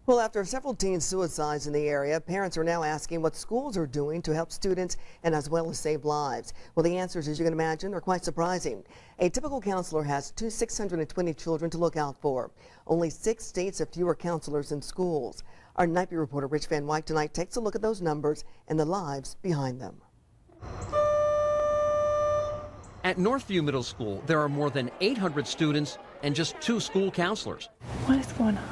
Well, after several teen suicides in the area, parents are now asking what schools are doing to help students and as well as save lives. Well, the answers, as you can imagine, are quite surprising. A typical counselor has 620 children to look out for. Only 6 states have fewer counselors in schools. Our Night View reporter Rich Van Wyk tonight takes a look at those numbers and the lives behind them. At Northview Middle School, there are more than 800 students and just 2 school counselors. What is going on?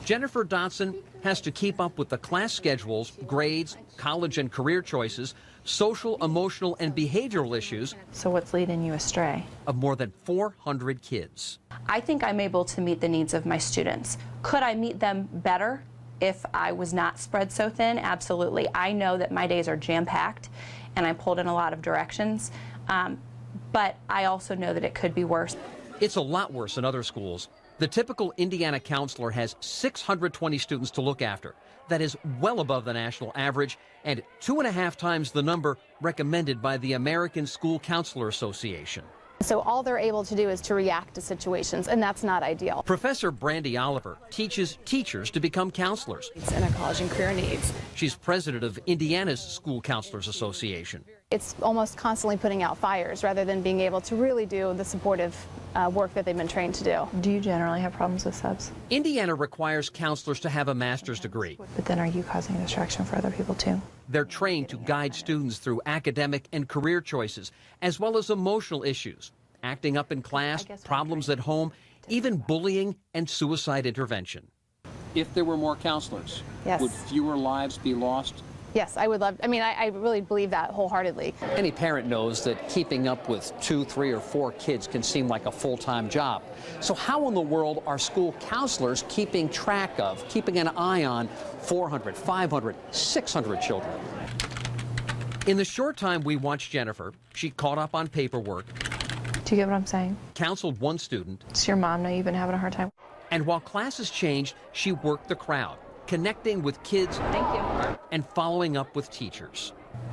Jennifer Dotson has to keep up with the class schedules, grades, college and career choices, social, emotional, and behavioral issues. So what's leading you astray? Of more than 400 kids. I think I'm able to meet the needs of my students. Could I meet them better if I was not spread so thin? Absolutely. I know that my days are jam-packed and I'm pulled in a lot of directions, but I also know that it could be worse. It's a lot worse in other schools. The typical Indiana counselor has 620 students to look after. That is well above the national average and 2.5 times the number recommended by the American School Counselor Association. So all they're able to do is to react to situations, and that's not ideal. Professor Brandy Oliver teaches teachers to become counselors. It's in our college and career needs. She's president of Indiana's School Counselors Association. It's almost constantly putting out fires rather than being able to really do the supportive work that they've been trained to do. Do you generally have problems with subs? Indiana requires counselors to have a master's degree. But then are you causing a distraction for other people too? They're trained to guide students through academic and career choices, as well as emotional issues, acting up in class, problems at home, even bullying and suicide intervention. If there were more counselors, Yes. would fewer lives be lost? Yes, I would love, I really believe that wholeheartedly. Any parent knows that keeping up with 2, 3, or 4 kids can seem like a full-time job. So how in the world are school counselors keeping track of, keeping an eye on 400, 500, 600 children? In the short time we watched Jennifer, she caught up on paperwork, Do you get what I'm saying? counseled 1 student, Does your mom know you've been having a hard time? and while classes changed, she worked the crowd, connecting with kids and following up with teachers.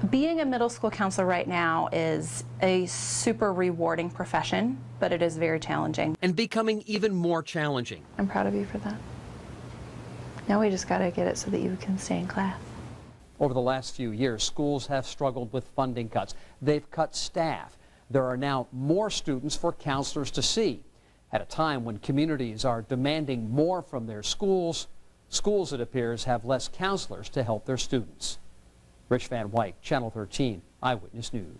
Being a middle school counselor right now is a super rewarding profession, but it is very challenging. And becoming even more challenging. I'm proud of you for that. Now we just got to get it so that you can stay in class. Over the last few years, schools have struggled with funding cuts. They've cut staff. There are now more students for counselors to see. At a time when communities are demanding more from their schools, it appears, have less counselors to help their students. Rich Van Wyk, Channel 13, Eyewitness News.